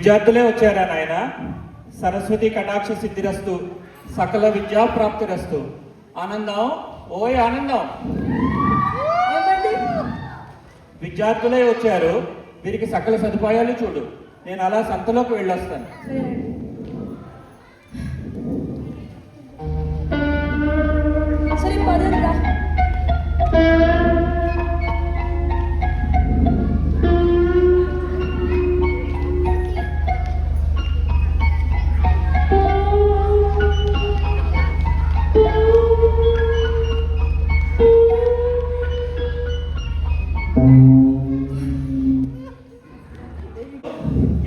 విద్యార్థులే వచ్చారా నాయన? సరస్వతి కటాక్ష సిద్ధిరస్తు, సకల విద్యాప్రాప్తిరస్తు. ఆనందం, ఓయ్ ఆనందం, విద్యార్థులే వచ్చారు, వీరికి సకల సదుపాయాలు చూడు. నేను అలా సంతలోకి వెళ్ళొస్తాను. సరే పదండి.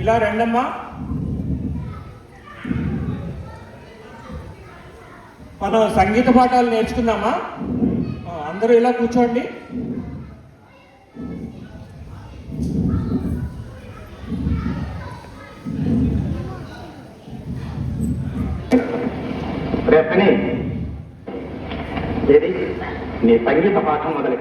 ఇలా రండమ్మా. మనం సంగీత పాఠాలు నేర్చుకుందామా? అందరూ ఇలా కూర్చోండి. రేపని ఏది నీ సంగీత పాఠం మొదలు.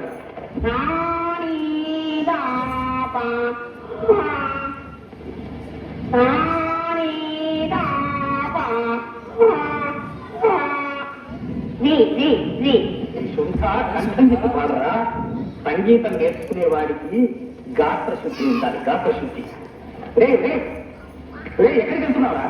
పాడరా? సంగీతం నేర్చుకునే వాడికి గాత్ర శుద్ధి ఉండాలి. గాత్ర శుద్ధి. రే రే రే, ఎక్కడికి వెళ్తున్నావా?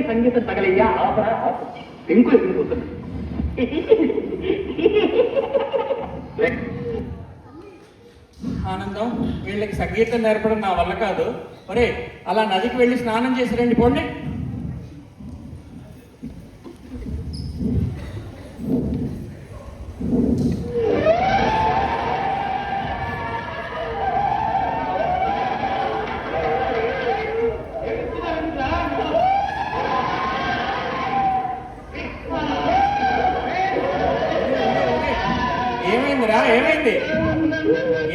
సంగీతం తగలయ్యా, ఆపరా, పెంకులు ఎగిరిపోతుంది. ఆనందం, వీళ్ళకి సంగీతం నేర్పడం నా వల్ల కాదు. ఒరే, అలా నదికి వెళ్ళి స్నానం చేసి రండి, పోండి. ఏమైందిరా? ఏమైంది?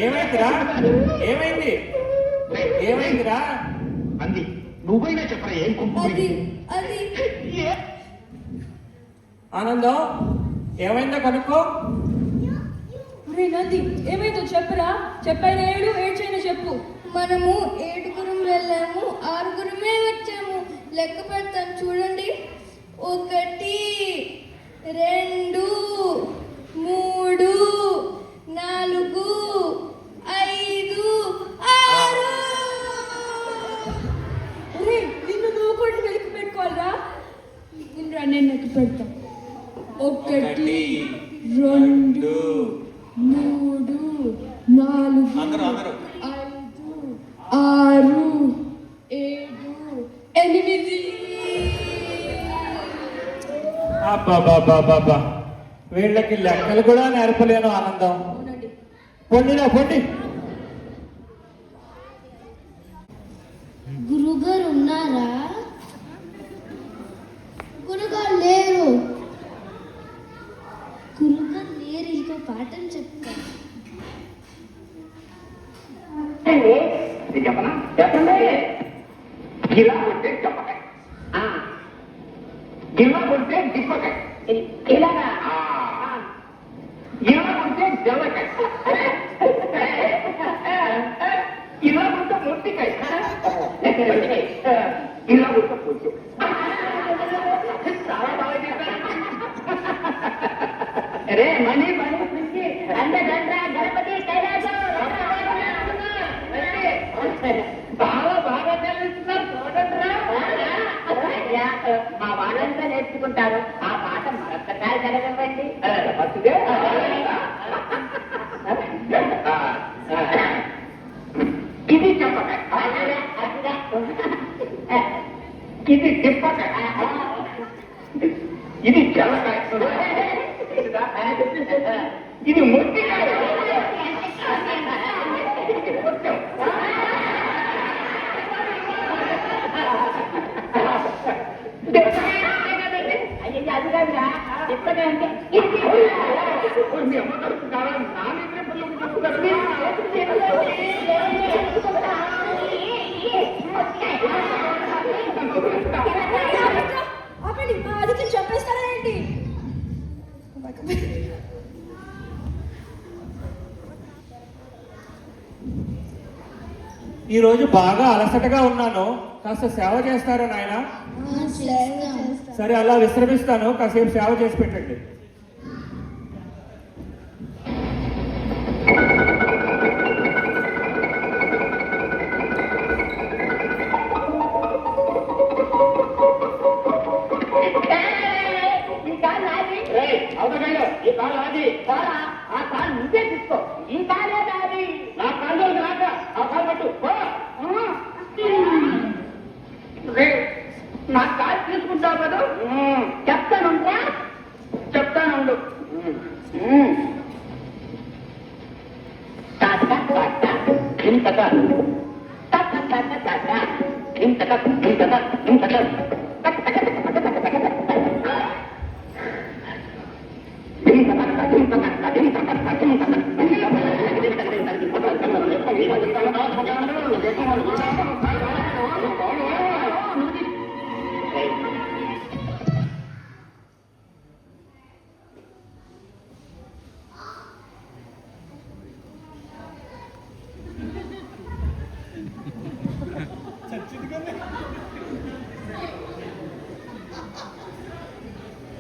ఏమైందిరా? ఏమైంది? ఏమైందిరా? అంది నువ్వైనా చెప్పరా? ఏం అది అది ఆనందం, ఏమైందో కనుక్కో. నంది, ఏమైందో చెప్పరా? చెప్పైన ఏడు, ఏడ్చైనా చెప్పు. మనము 7గురం వెళ్ళాము, 6గురమే వచ్చాము. లెక్క పెడతాను చూడండి. 1 2 3 4 5 6. నిన్ను నువ్వు కూడా లెక్క పెట్టుకోవాలరా? నేను లెక్క పెడతా. 1 2 3 4 5 6 7 8. అబ్బాబాబాబా, వీళ్ళకి లెక్కలు కూడా నేర్పలేను. ఆనందం, పొండినా పొండి. గురుగారు ఉన్నారా? గురుగారు లేరు. గురుగారు లేరు, ఇంకో పాఠం చెప్తా. చెప్పనా? చెప్పండి. గిలా కొట్టే చెప్పకాయ, గిలా కొట్టే దిప్పకాయ, ఇలాగా ఇలా కొట్టే జల్లకాయ, ఇలా కొట్టే మొట్టికాయ, ఇలా కొట్టే పొచ్చు. చాలా బాగా చెప్పారు. రే మణి మణి నుంచి అందగండ్ర గణపతి కైలాసం చాలా బాగా తెలుస్తున్నారు. చూడండిరా, మా వాళ్ళంతా నేర్చుకుంటారు. ఆ పాట మరొక్కసారి చదవండి. ఫస్ట్దే ఇది చెప్పక, ఇది తిప్పక, ఇది జలకాయ, ఇది ముట్టికాయ, అది కాదురా తిప్పగా అంటే మీ అమ్మ కడుపు కావాలి నా నిద్ర పిల్లలు ఆపండి, మా ఆదిత్యం చంపేస్తారా ఏంటి? ఈ రోజు బాగా అలసటగా ఉన్నాను, కాస్త సేవ చేస్తారా నాయన? సరే, అలా విశ్రమిస్తాను, కాసేపు సేవ చేసి పెట్టండి. అవుతాడు ఈ కాలు అది కాలా ఆ కాలు నువ్వే తీసుకో ఈ కాలే దాది నా కాళ్ళు రాక ఆ కాలు పట్టు నా కాలు తీసుకుంటావు కదా చెప్తానుంటా చెప్తానుండు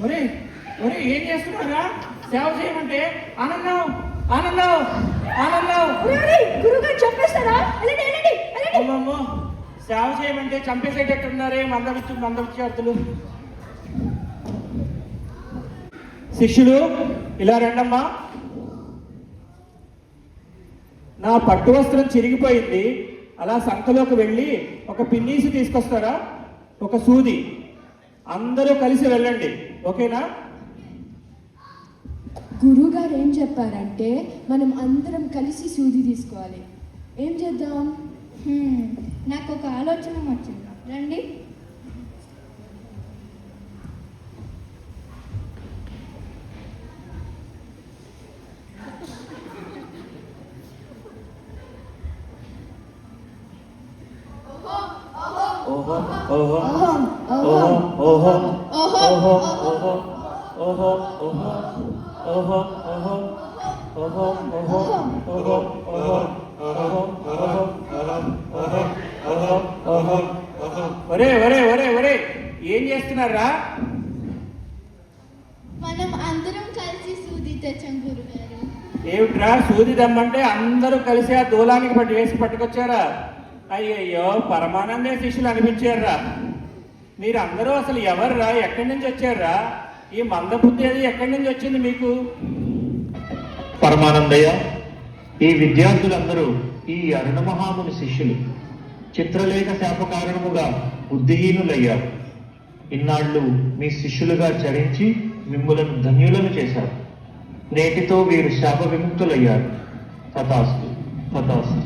ఒరే ఒరే, ఏం చేస్తున్నారా? సేవ చేయమంటే ఆనందం ఆనందం ఆనందం. గురువుగారు చంపేస్తారా? వెళ్ళండి వెళ్ళండి వెళ్ళండి. అమ్మమ్మో, సేవ చేయమంటే చంపేసేటట్టున్నారే మంద విద్యార్థులు. శిష్యులు ఇలా రండమ్మా. నా పట్టు వస్త్రం చిరిగిపోయింది, అలా సంతలోకి వెళ్ళి ఒక పిన్నీసి తీసుకొస్తారా, ఒక సూది. అందరూ కలిసి వెళ్ళండి, ఓకేనా? గురువుగారు ఏం చెప్పారంటే మనం అందరం కలిసి సూది తీసుకోవాలి. ఏం చేద్దాం? నాకు ఒక ఆలోచన వచ్చింది, రండి. ఓహో ఓహో ఓహో ఓహో ఓహో ఓహో ఓహో ఓహో ఓహో ఓహో ఓహో ఓహో ఓహో. ఒరే ఒరే ఒరే ఒరే, ఏం చేస్తున్నారా? మనం అందరం కలిసి సూది తెచ్చాం గురుగారు. ఏమిట్రా, సూది దమ్మంటే అందరూ కలిసి ఆ దూలానికి వేసి పట్టుకొచ్చారా? అయ్యయ్యో, పరమానందే శిష్యులు అనిపించారా? మీరు అందరూ అసలు ఎవర్రా? ఎక్కడి నుంచి వచ్చారా? ఈ మందబుద్ధి అది ఎక్కడి నుంచి వచ్చింది మీకు? పరమానందయ్య, ఈ విద్యార్థులందరూ ఈ అరుణమహాముని శిష్యులు. చిత్రలేఖ శాప కారణముగా బుద్ధిహీనులయ్యారు. ఇన్నాళ్ళు మీ శిష్యులుగా చరించి మిమ్ములను ధన్యులను చేశారు. నేటితో వీరు శాప విముక్తులయ్యారు. తథాస్తు తథాస్తు.